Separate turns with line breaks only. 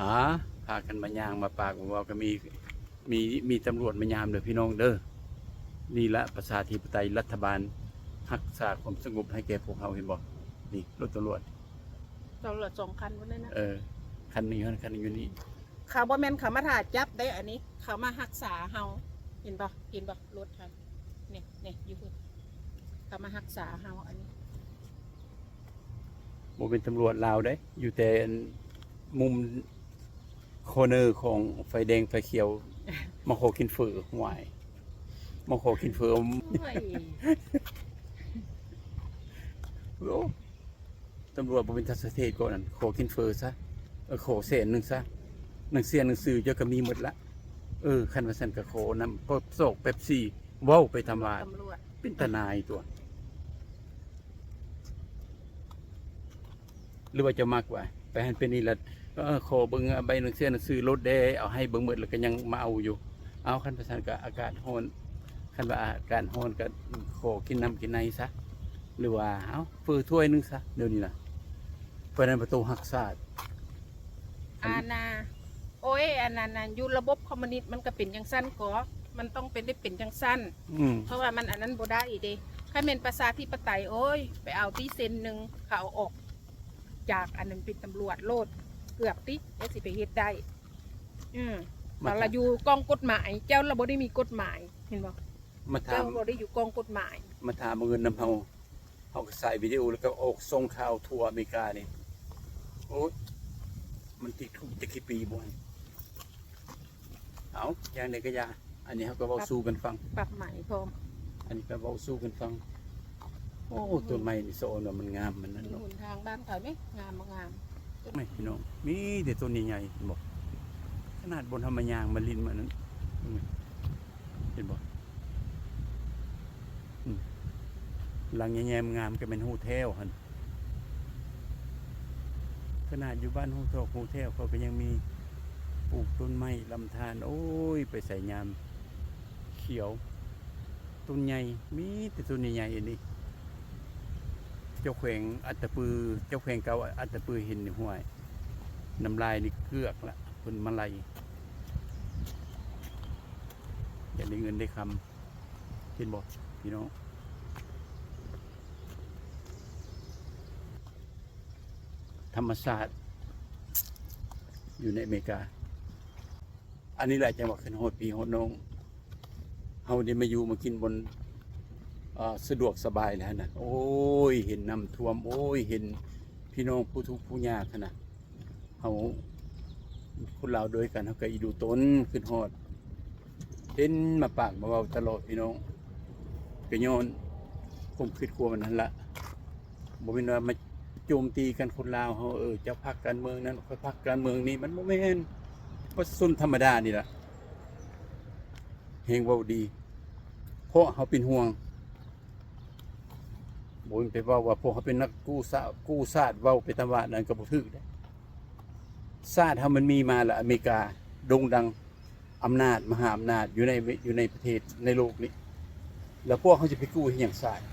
หาพากันมายางมาปากว่าก็มีตำรวจมายามเด้อพี่น้องเด้อนี่ละประชาธิปไตยรัฐบาลรักษาความสงบให้แก่พวกเราเห็นบ่นี่รถตำรวจ
2 คันพุ่นนั่นนะ
คันนี้คันนี้อยู่นี่
เขาบ่แม่นเขามาถ่ายจับได้อันนี้เขามารักษาเฮาเห็นบ่รถคันนี่อยู่พุ่นเขามารักษาเฮาอันนี้
บ่เป็นตำรวจลาวได้อยู่แต่มุมคอร์เนอร์ของไฟแดงไฟเขียวมาขอกินเฟือหวายมาขอกินเฟือโอ้ตำรวจบ่เป็นทัศเทศก่อนนั่นขอกินเฟือซะขอแสนนึงซะหนังเสียหนังสือเจ้าก็มีหมดละคันว่าซั่นก็ขอนำก็โศกเป๊ปซี่เว้าไปทำว่าเป็นทนายตัวหรือว่าจะมากกว่าไปหันเป็นนี่ละขอเบิ่งใบหนังสือรถได้เอาให้เบิ่งหมดแล้วก็ยังมาเอาอยู่เอาคันประสานกับอากาศร้อนคันว่าอากาศร้อนก็ขอกินน้ำกินในซะหรือว่าเอาฟือถ้วยนึงซะเดี๋ยวนี้นะเพราะนั้นประตูหักศาสตร์
อาณาโอ้ยอันนั้นอยู่ระบบคอมมิวนิสต์มันก็เป็นจังซั่นก็มันต้องเป็นได้เป็นจังซั่นเพราะว่ามันอันนั้นบ่ได้เด้ถ้าเป็นประชาธิปไตยโอ้ยไปเอาที่เซ็นนึงเขาออกจากอันนั้นเป็นตำรวจโลดเกือบติแล้วสิไปเฮ็ดได้ตอนเราอยู่กองกฎหมายเจ้าเราบ่ได้มีกฎหมายเห็นบ่เจ้าบ่ได้อยู่กองกฎหมาย
มาถามเงินนำเฮาก็ใส่วิดีโอแล้วก็ออกส่งข่าวทั่วอเมริกานี่โอ้มันติดคุกจะกี่ปีบ่เอาอย่างใดก็อย่าอันนี้เขาก็เว้าสู้กันฟัง
ปรับใหม่พร้อม
อันนี้ก็เว้าสู้กันฟังโอ้ต้นไม้นี่โซนมันงามมันนั่นเนาะ
ทางบ้านเขาไหมงามบ่งาม
ไม่พี่น้องมีแต่ต้นใหญ่ๆบอกขนาดบนธรรมยางมาลินมานั้นเห็นบอกหลังแย่ๆงามก็เป็นฮูเทลหันขนาดอยู่บ้านฮูเทลเขาก็ยังมีปลูกต้นไม้ลำธารโอ้ยไปใส่ยามเขียวต้นใหญ่มีแต่ต้นใหญ่ๆอันนี้เจ้าแขวงอัตตปือเจ้าแขวงเก่าอัตตปือเห็นห้วยน้ำลายนี่เกือกละคนมาลัยอย่าได้เงินได้คำเห็นบอกพี่น้องธรรมศาสตร์อยู่ในอเมริกาอันนี้แหละจังหวัดขึ้นโหดปีโหดน้องเฮาได้มาอยู่มากินบนสะดวกสบายแล้วนะโอ้ยเห็นน้ำท่วมโอ้ยเห็นพี่น้องผู้ทุกข์ผู้ยากนะเฮาคนเราโดยกันเขาก็อีดูต้นขึ้นฮอดเห็นมาปากมาเว้าตลอดพี่น้องก็ย้อนผมคิดกลัวมันนั่นละบ่แม่นว่ามาโจมตีกันคนลาวเฮาเจ้าพรรคการเมืองนั้นค่อยพรรคการเมืองนี้มันบ่แม่นก็สุนธรรมดานี่ล่ะเฮงเว้าดีเพราะเฮาเป็นห่วงบ่ไปเว้าว่าพวกเขาเป็นนักกู้ชาติเว้าไปตามว่านั่นก็บ่ถูกเด้ชาติเฮามันมีมาละอเมริกาโด่งดังอำนาจมหาอำนาจอยู่ในประเทศในโลกนี้แล้วพวกเขาจะไปกู้ให้อย่างชาติ